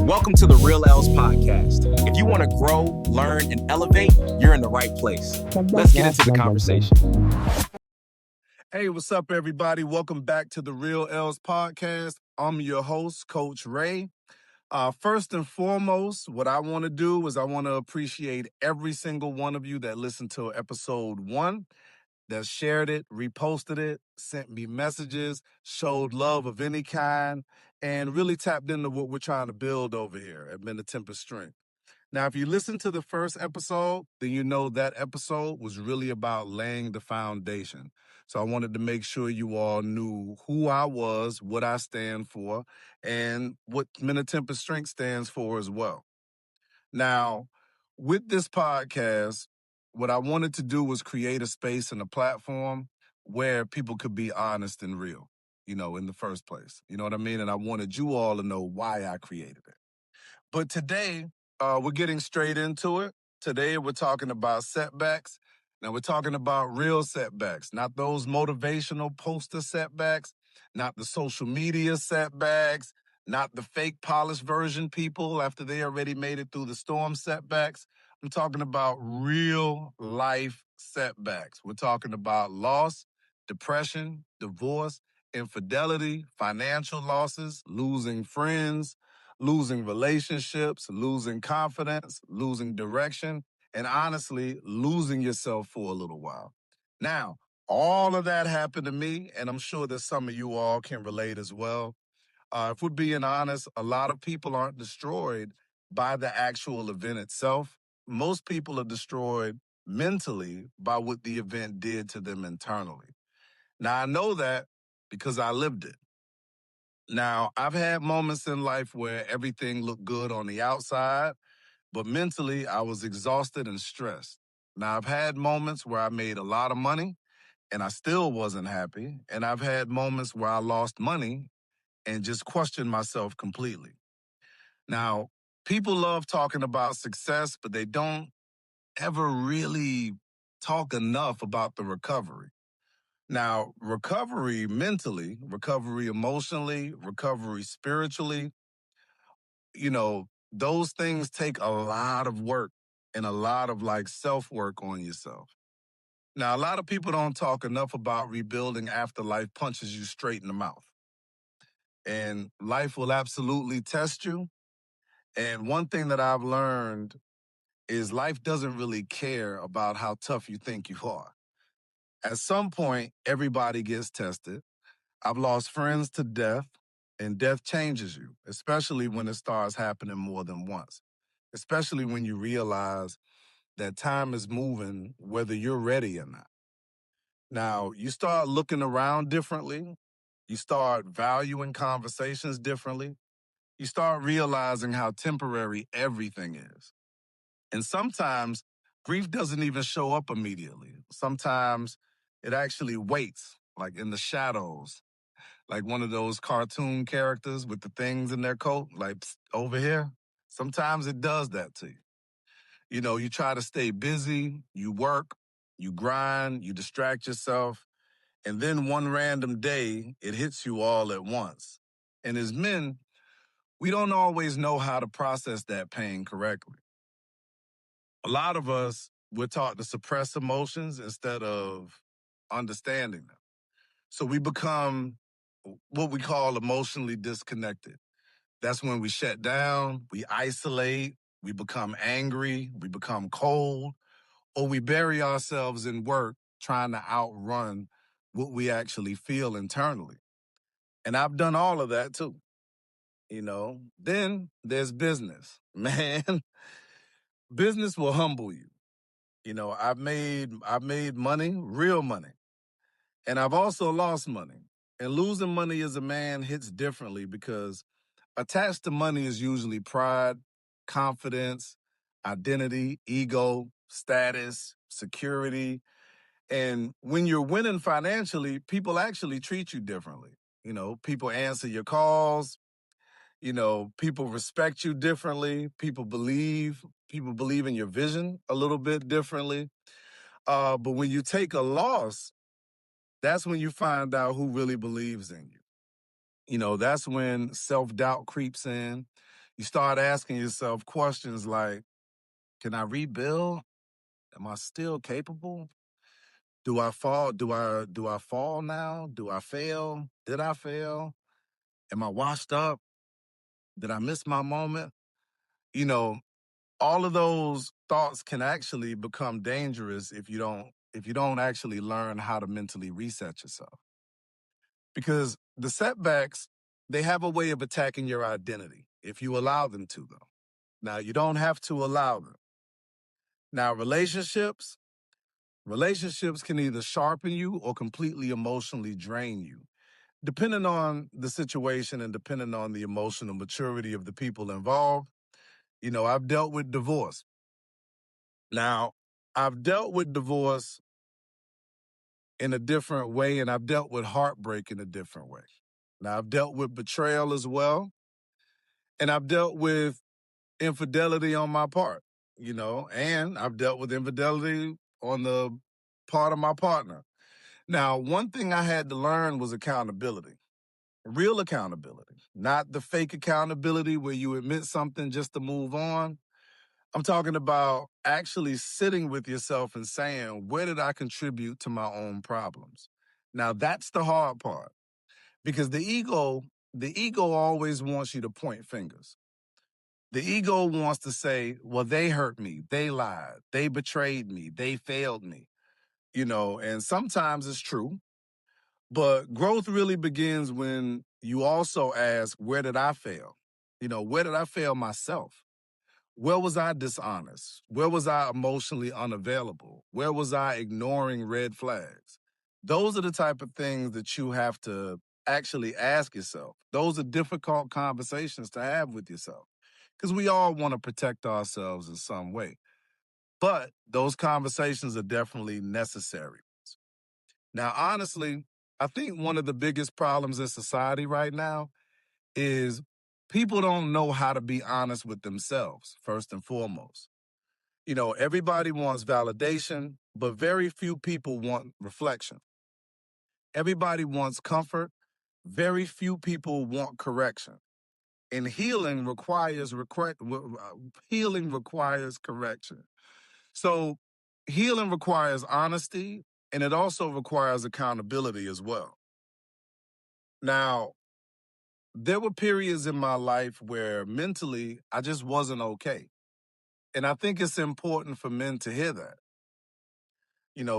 Welcome to the Real L's podcast. If you want to grow, learn, and elevate, you're in the right place. Let's get into the conversation. Hey, what's up, everybody? Welcome back to the Real L's podcast. I'm your host, Coach Ray. First and foremost, what I want to do is I want to appreciate every single one of you that listened to episode 1, that shared it, reposted it, sent me messages, showed love of any kind, and really tapped into what we're trying to build over here at Men of Temper Strength. Now, if you listen to the first episode, then you know that episode was really about laying the foundation. So I wanted to make sure you all knew who I was, what I stand for, and what Men of Temper Strength stands for as well. Now, with this podcast, what I wanted to do was create a space and a platform where people could be honest and real, in the first place. You know what I mean? And I wanted you all to know why I created it. But today, we're getting straight into it. Today, we're talking about setbacks. Now, we're talking about real setbacks, not those motivational poster setbacks, not the social media setbacks, not the fake polished version people after they already made it through the storm setbacks. I'm talking about real life setbacks. We're talking about loss, depression, divorce, infidelity, financial losses, losing friends, losing relationships, losing confidence, losing direction, and honestly, losing yourself for a little while. Now, all of that happened to me, and I'm sure that some of you all can relate as well. If we're being honest, a lot of people aren't destroyed by the actual event itself. Most people are destroyed mentally by what the event did to them internally. Now, I know that because I lived it. Now, I've had moments in life where everything looked good on the outside, but mentally I was exhausted and stressed. Now, I've had moments where I made a lot of money and I still wasn't happy. And I've had moments where I lost money and just questioned myself completely. Now, people love talking about success, but they don't ever really talk enough about the recovery. Now, recovery mentally, recovery emotionally, recovery spiritually, those things take a lot of work and a lot of self work on yourself. Now, a lot of people don't talk enough about rebuilding after life punches you straight in the mouth. And life will absolutely test you. And one thing that I've learned is life doesn't really care about how tough you think you are. At some point, everybody gets tested. I've lost friends to death, and death changes you, especially when it starts happening more than once, especially when you realize that time is moving whether you're ready or not. Now, you start looking around differently. You start valuing conversations differently. You start realizing how temporary everything is. And sometimes grief doesn't even show up immediately. Sometimes it actually waits, like in the shadows, like one of those cartoon characters with the things in their coat, like "Psst, over here." Sometimes it does that to you. You try to stay busy, you work, you grind, you distract yourself, and then one random day, it hits you all at once. And as men, we don't always know how to process that pain correctly. A lot of us, we're taught to suppress emotions instead of understanding them. So we become what we call emotionally disconnected. That's when we shut down, we isolate, we become angry, we become cold, or we bury ourselves in work trying to outrun what we actually feel internally. And I've done all of that too. Then there's business. Man, business will humble you. I've made money, real money. And I've also lost money. And losing money as a man hits differently because attached to money is usually pride, confidence, identity, ego, status, security. And when you're winning financially, people actually treat you differently. People answer your calls. People respect you differently. People believe in your vision a little bit differently. But when you take a loss, that's when you find out who really believes in you. That's when self-doubt creeps in. You start asking yourself questions like, can I rebuild? Am I still capable? Do I fall? Do I fall now? Do I fail? Did I fail? Am I washed up? Did I miss my moment? You know, all of those thoughts can actually become dangerous if you don't actually learn how to mentally reset yourself. Because the setbacks, they have a way of attacking your identity if you allow them to, though. Now, you don't have to allow them. Now, relationships can either sharpen you or completely emotionally drain you, depending on the situation and depending on the emotional maturity of the people involved. I've dealt with divorce. Now, I've dealt with divorce in a different way, and I've dealt with heartbreak in a different way. Now, I've dealt with betrayal as well, and I've dealt with infidelity on my part, and I've dealt with infidelity on the part of my partner. Now, one thing I had to learn was accountability, real accountability, not the fake accountability where you admit something just to move on. I'm talking about actually sitting with yourself and saying, where did I contribute to my own problems? Now, that's the hard part because the ego always wants you to point fingers. The ego wants to say, well, they hurt me. They lied. They betrayed me. They failed me, and sometimes it's true. But growth really begins when you also ask, where did I fail? Where did I fail myself? Where was I dishonest? Where was I emotionally unavailable? Where was I ignoring red flags? Those are the type of things that you have to actually ask yourself. Those are difficult conversations to have with yourself because we all want to protect ourselves in some way. But those conversations are definitely necessary. Now, honestly, I think one of the biggest problems in society right now is people don't know how to be honest with themselves, first and foremost. Everybody wants validation, but very few people want reflection. Everybody wants comfort. Very few people want correction. And healing requires correction. So healing requires honesty, and it also requires accountability as well. Now, there were periods in my life where mentally I just wasn't okay. And I think it's important for men to hear that.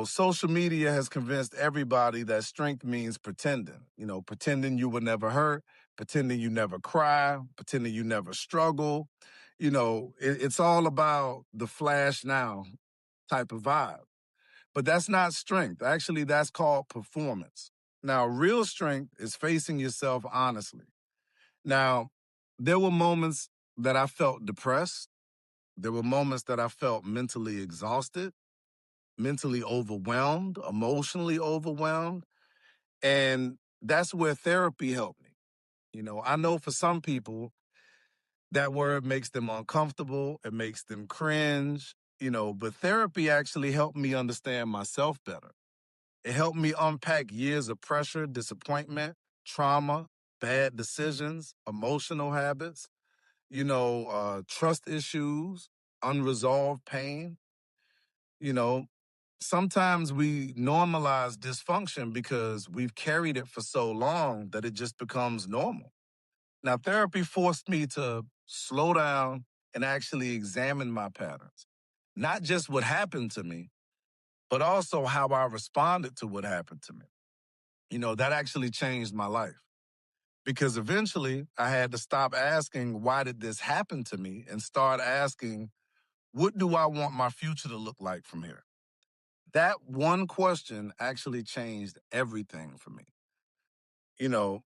Social media has convinced everybody that strength means pretending, pretending you were never hurt, pretending you never cry, pretending you never struggle. It's all about the flash now type of vibe. But that's not strength. Actually, that's called performance. Now, real strength is facing yourself honestly. Now, there were moments that I felt depressed. There were moments that I felt mentally exhausted, mentally overwhelmed, emotionally overwhelmed. And that's where therapy helped me. I know for some people, that word makes them uncomfortable, it makes them cringe, but therapy actually helped me understand myself better. It helped me unpack years of pressure, disappointment, trauma, bad decisions, emotional habits, trust issues, unresolved pain. You know, Sometimes we normalize dysfunction because we've carried it for so long that it just becomes normal. Now, therapy forced me to slow down and actually examine my patterns, not just what happened to me, but also how I responded to what happened to me. That actually changed my life because eventually I had to stop asking, why did this happen to me? And start asking, what do I want my future to look like from here? That one question actually changed everything for me. You know,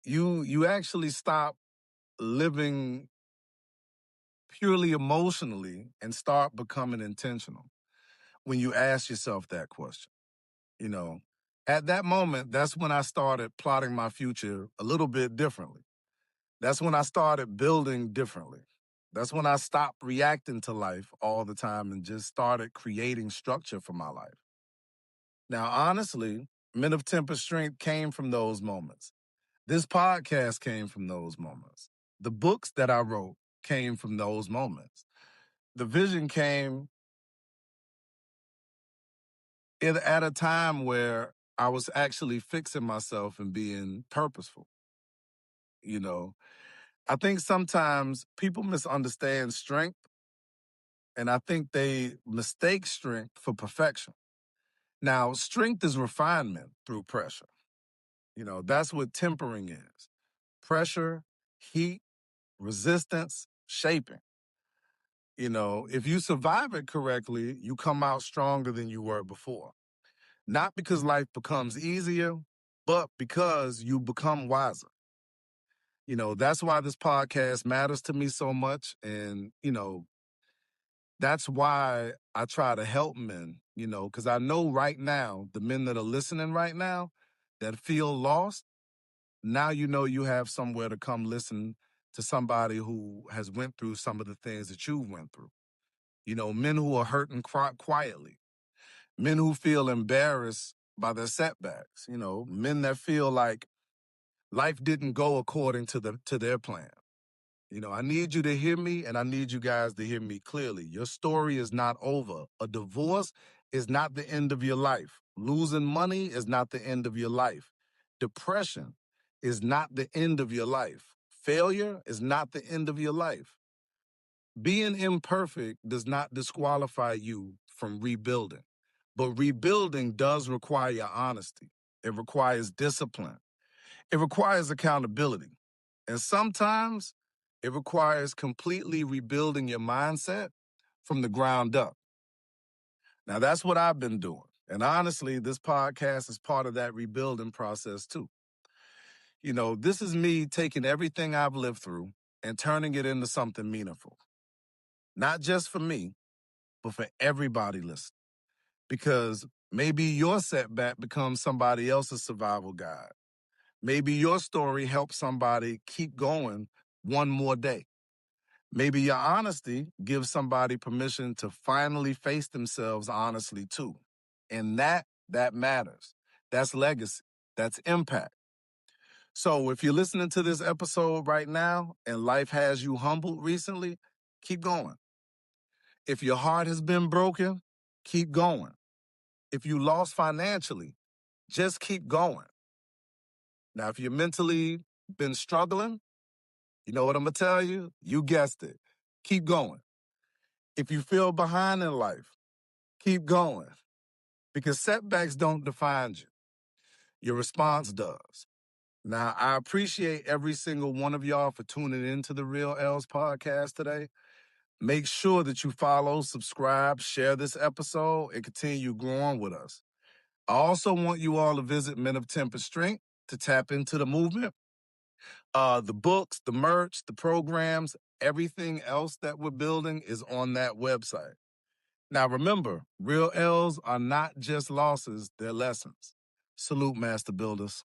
you actually stop living purely emotionally and start becoming intentional when you ask yourself that question. You know, at that moment, that's when I started plotting my future a little bit differently. That's when I started building differently. That's when I stopped reacting to life all the time and just started creating structure for my life. Now, honestly, Men of Temper Strength came from those moments. This podcast came from those moments. The books that I wrote came from those moments. The vision came at a time where I was actually fixing myself and being purposeful. You know, I think sometimes people misunderstand strength, and I think they mistake strength for perfection. Now, strength is refinement through pressure. That's what tempering is: pressure, heat, resistance, shaping. If you survive it correctly, you come out stronger than you were before. Not because life becomes easier, but because you become wiser. That's why this podcast matters to me so much. And, that's why I try to help men, because I know right now, the men that are listening right now that feel lost, now you have somewhere to come listen to somebody who has went through some of the things that you went through. Men who are hurting quietly, men who feel embarrassed by their setbacks, men that feel like life didn't go according to their plan. I need you to hear me, and I need you guys to hear me clearly. Your story is not over. A divorce is not the end of your life. Losing money is not the end of your life. Depression is not the end of your life. Failure is not the end of your life. Being imperfect does not disqualify you from rebuilding, but rebuilding does require honesty. It requires discipline. It requires accountability. And sometimes it requires completely rebuilding your mindset from the ground up. Now, that's what I've been doing. And honestly, this podcast is part of that rebuilding process too. This is me taking everything I've lived through and turning it into something meaningful. Not just for me, but for everybody listening. Because maybe your setback becomes somebody else's survival guide. Maybe your story helps somebody keep going one more day. Maybe your honesty gives somebody permission to finally face themselves honestly too. And that matters. That's legacy. That's impact. So if you're listening to this episode right now and life has you humbled recently, keep going. If your heart has been broken, keep going. If you lost financially, just keep going. Now, if you're mentally been struggling, you know what I'm going to tell you? You guessed it. Keep going. If you feel behind in life, keep going. Because setbacks don't define you. Your response does. Now, I appreciate every single one of y'all for tuning into the Real L's podcast today. Make sure that you follow, subscribe, share this episode, and continue growing with us. I also want you all to visit Men of Temper Strength to tap into the movement. The books, the merch, the programs, everything else that we're building is on that website. Now remember, real L's are not just losses, they're lessons. Salute, Master Builders.